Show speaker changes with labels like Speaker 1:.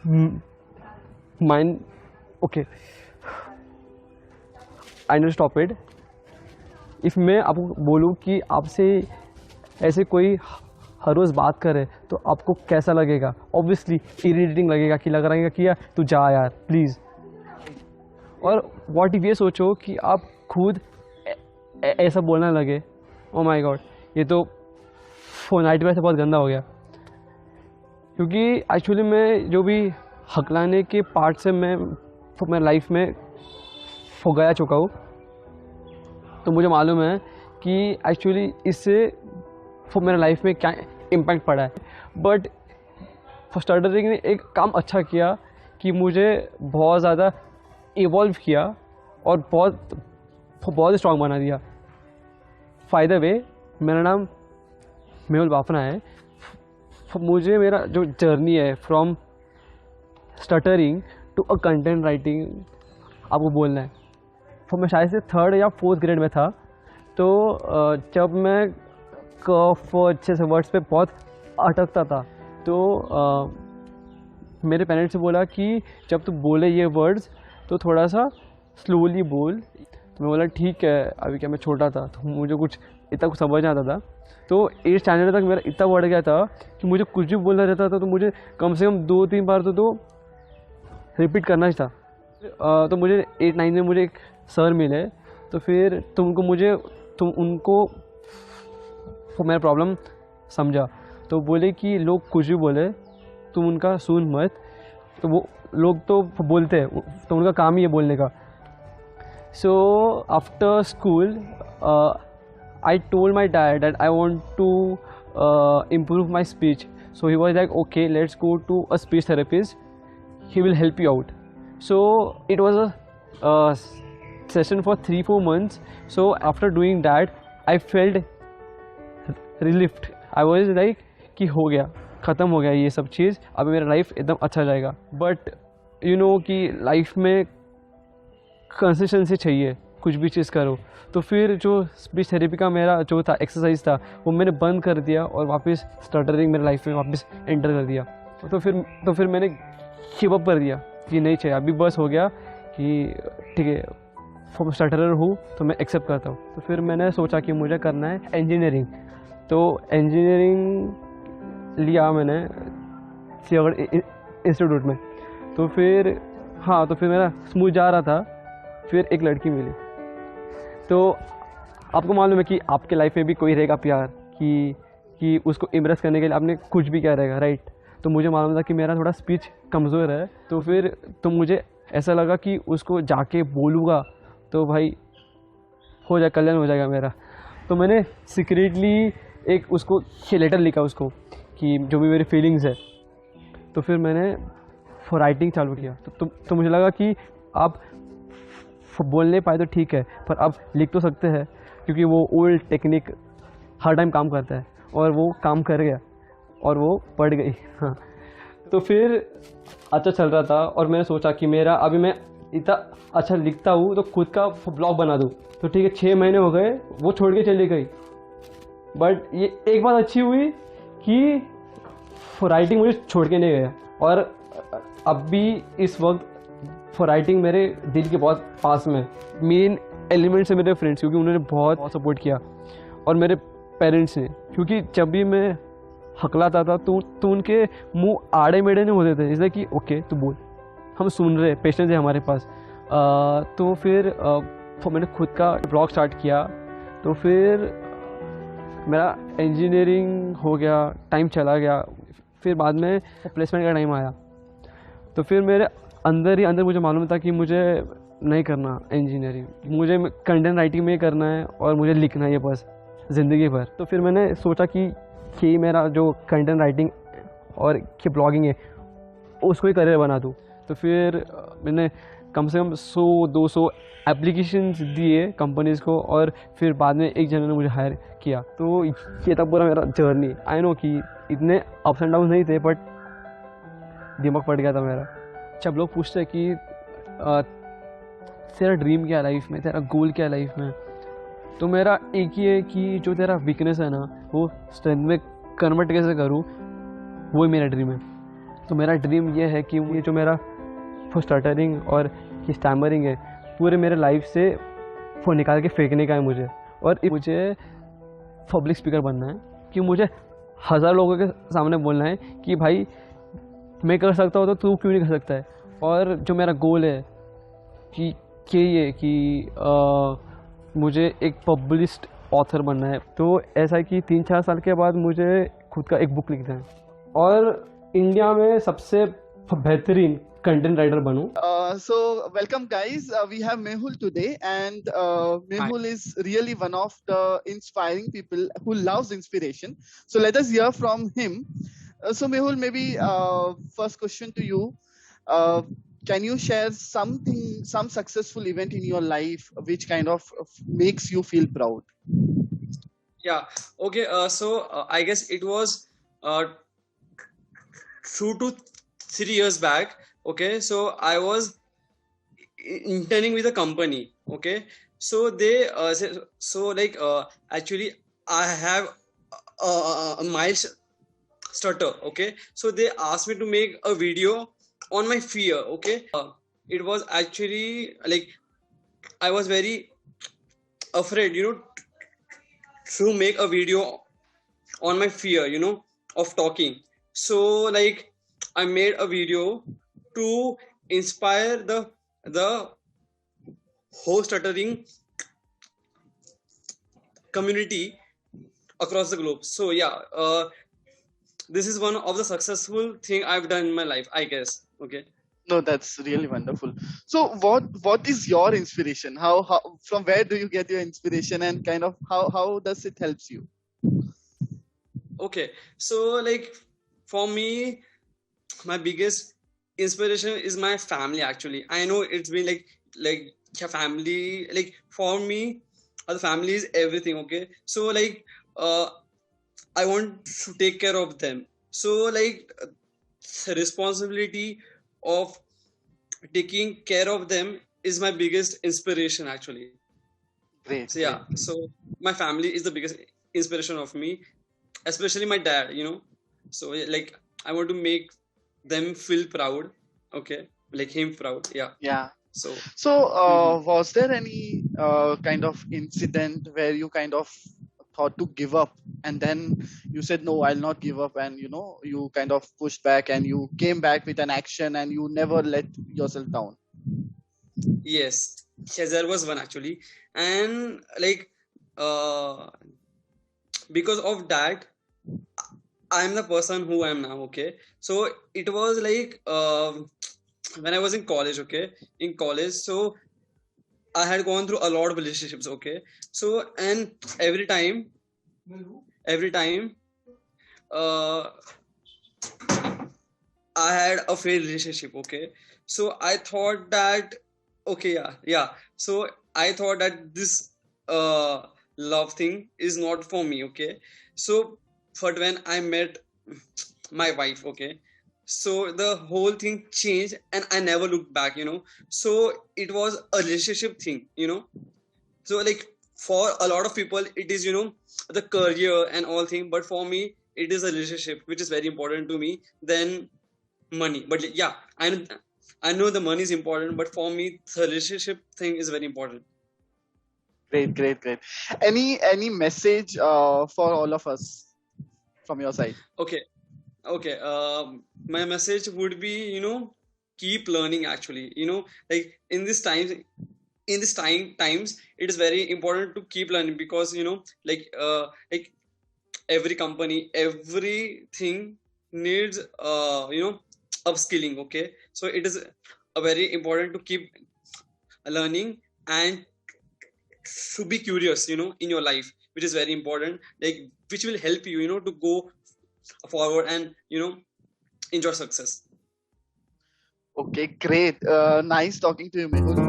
Speaker 1: Mind okay I know stop it. If मैं आपको बोलूँ कि आपसे ऐसे कोई हर रोज़ बात करे तो आपको कैसा लगेगा? ऑब्वियसली इरिटेटिंग लगेगा कि लग रहा है कि यार तू जा यार प्लीज़। और व्हाट इफ ये सोचो कि आप खुद ऐसा बोलने लगे, ओ माय गॉड ये तो फोनाइट में से बहुत गंदा हो गया। क्योंकि एक्चुअली मैं जो भी हकलाने के पार्ट से मैं लाइफ में गया चुका हूँ, तो मुझे मालूम है कि एक्चुअली इससे मेरे लाइफ में क्या इम्पैक्ट पड़ा है। बट फॉर स्टार्टरिंग ने एक काम अच्छा किया कि मुझे बहुत ज़्यादा इवॉल्व किया और बहुत स्ट्रॉन्ग बना दिया। फ़ायदा वे मेरा नाम मेहुल बाफना है। मुझे मेरा जो जर्नी है from stuttering to a content writing आपको बोलना है। मैं शायद से 3rd या 4th ग्रेड में था, तो जब मैं अच्छे से वर्ड्स पे बहुत अटकता था, तो मेरे पेरेंट्स से बोला कि जब तू बोले ये वर्ड्स तो थोड़ा सा स्लोली बोल। तो मैं बोला ठीक है, अभी क्या मैं छोटा था तो मुझे कुछ इतना कुछ समझ नहीं आता था। तो 8th स्टैंडर्ड तक मेरा इतना बढ़ गया था कि मुझे कुछ भी बोलना रहता था तो मुझे कम से कम 2-3 बार तो रिपीट करना ही था। तो मुझे 8-9 में मुझे एक सर मिले, तो फिर तुम उनको मेरा प्रॉब्लम समझा। तो बोले कि लोग कुछ भी बोले तुम उनका सुन मत, तो वो लोग तो बोलते हैं तो उनका काम ही है बोलने का। So after school I told my dad that I want to improve my speech. So he was like, okay, let's go to a speech therapist, he will help you out. So it was a session for 3-4 months. So after doing that I felt relieved. I was like कि हो गया, ख़त्म हो गया ये सब चीज़, अब मेरा लाइफ एकदम अच्छा जाएगा। बट यू नो कि लाइफ में कंसिस्टेंसी चाहिए, कुछ भी चीज़ करो। तो फिर जो स्पीच थेरेपी का मेरा जो था एक्सरसाइज था वो मैंने बंद कर दिया और वापस स्टटरिंग मेरे लाइफ में वापस एंटर कर दिया। तो फिर मैंने गिव अप कर दिया कि नहीं चाहिए, अभी बस हो गया कि ठीक है स्टटरर हूँ तो मैं एक्सेप्ट करता हूँ। तो फिर मैंने सोचा कि मुझे करना है इंजीनियरिंग। तो इंजीनियरिंग लिया मैंने सियागढ़ इंस्टीट्यूट में। तो फिर मेरा स्मूथ जा रहा था, फिर एक लड़की मिली। तो आपको मालूम है कि आपके लाइफ में भी कोई रहेगा प्यार कि उसको इम्प्रेस करने के लिए आपने कुछ भी क्या रहेगा, राइट। तो मुझे मालूम था कि मेरा थोड़ा स्पीच कमज़ोर है, तो मुझे ऐसा लगा कि उसको जाके बोलूँगा तो भाई हो जाए, कल्याण हो जाएगा मेरा। तो मैंने सीक्रेटली एक उसको लेटर लिखा उसको कि जो भी मेरी फीलिंग्स है। तो फिर मैंने राइटिंग चालू किया। तो मुझे लगा कि आप बोल नहीं पाए तो ठीक है, पर अब लिख तो सकते हैं, क्योंकि वो ओल्ड टेक्निक हर टाइम काम करता है। और वो काम कर गया और वो पढ़ गई। हाँ, तो फिर अच्छा चल रहा था और मैंने सोचा कि मेरा अभी मैं इतना अच्छा लिखता हूँ तो खुद का ब्लॉग बना दूँ। तो ठीक है, 6 महीने हो गए, वो छोड़ के चली गई। बट ये एक बात अच्छी हुई कि राइटिंग मुझे छोड़ के नहीं गया। और अब भी इस वक्त राइटिंग मेरे दिल के बहुत पास में। मेन एलिमेंट से मेरे फ्रेंड्स, क्योंकि उन्होंने बहुत सपोर्ट किया, और मेरे पेरेंट्स ने, क्योंकि जब भी मैं हकलाता था तो उनके मुंह आड़े मेढ़े नहीं होते थे, इसलिए कि ओके तू बोल, हम सुन रहे, पेशेंस है हमारे पास। तो फिर मैंने खुद का ब्लॉग स्टार्ट किया। तो फिर मेरा इंजीनियरिंग हो गया, टाइम चला गया, फिर बाद में प्लेसमेंट का टाइम आया। तो फिर मेरे अंदर ही अंदर मुझे मालूम था कि मुझे नहीं करना इंजीनियरिंग, मुझे कंटेंट राइटिंग में ही करना है और मुझे लिखना है बस ज़िंदगी भर। तो फिर मैंने सोचा कि मेरा जो कंटेंट राइटिंग और कि ब्लॉगिंग है उसको ही करियर बना दूँ। तो फिर मैंने कम से कम 100-200 एप्लीकेशंस दिए कंपनीज़ को, और फिर बाद में एक जन ने मुझे हायर किया। तो ये था पूरा मेरा जर्नी। आई नो कि इतने अप्स एंड डाउन नहीं थे, बट दिमाग पड़ गया था मेरा। जब लोग पूछते हैं कि तेरा ड्रीम क्या है लाइफ में, तेरा गोल क्या है लाइफ में, तो मेरा एक ही है कि जो तेरा वीकनेस है ना वो स्ट्रेंथ में कन्वर्ट कैसे करूँ, वो ही मेरा ड्रीम है। तो मेरा ड्रीम ये है कि ये जो मेरा स्टटरिंग और ये स्टैमरिंग है पूरे मेरे लाइफ से वो निकाल के फेंकने का है मुझे, और मुझे पब्लिक स्पीकर बनना है कि मुझे 1000 लोगों के सामने बोलना है कि भाई मैं कर सकता हूँ तो तू क्यों नहीं कर सकता है। और जो मेरा गोल है कि ये कि मुझे एक पब्लिश्ड ऑथर बनना है। तो ऐसा है कि 3-4 साल के बाद मुझे खुद का एक बुक लिखना है और इंडिया में सबसे बेहतरीन कंटेंट राइटर बनूं।
Speaker 2: So welcome guys, we have Mehul today, and Mehul is really one of the inspiring people who loves inspiration. So let us hear from him. So Mehul, maybe first question to you, can you share some successful event in your life which kind of makes you feel proud?
Speaker 3: Yeah, okay, I guess it was 2 to 3 years back. Okay, so I was interning with a company. Okay, so they actually I have a mild stutter. Okay, so they asked me to make a video on my fear. Okay, it was actually like I was very afraid, to make a video on my fear, of talking. So like I made a video to inspire the whole stuttering community across the globe. So yeah, this is one of the successful thing I've done in my life, I guess. Okay.
Speaker 2: No, that's really wonderful. So what is your inspiration? How from where do you get your inspiration, and kind of how does it helps you?
Speaker 3: Okay, so like for me, my biggest inspiration is my family. Actually, I know it's been like your family. Like for me, the family is everything. Okay, so like I want to take care of them. So like the responsibility of taking care of them is my biggest inspiration actually.
Speaker 2: Great.
Speaker 3: So yeah, so my family is the biggest inspiration of me, especially my dad, so like I want to make them feel proud. Okay, like him proud. Yeah. So
Speaker 2: was there any kind of incident where you kind of thought to give up, and then you said no, I'll not give up, and you kind of pushed back and you came back with an action and you never let yourself down?
Speaker 3: yes, there was one actually, and like because of that I'm the person who I am now. Okay, so it was like when I was in college. Okay, in college, so I had gone through a lot of relationships. Okay, so and every time I had a failed relationship. Okay, so I thought that so I thought that this love thing is not for me. Okay, so but when I met my wife, okay, so the whole thing changed and I never looked back. So it was a relationship thing. So like for a lot of people it is the career and all thing, but for me it is a relationship which is very important to me than money. But yeah, I know the money is important, but for me the relationship thing is very important.
Speaker 2: Great. Any message for all of us from your side?
Speaker 3: Okay. My message would be keep learning actually. Like in this times it is very important to keep learning, because like every company, everything needs upskilling. Okay, so it is very important to keep learning and to be curious in your life, which is very important, like which will help you to go forward and enjoy success.
Speaker 2: Okay, great. Nice talking to you, Mehul.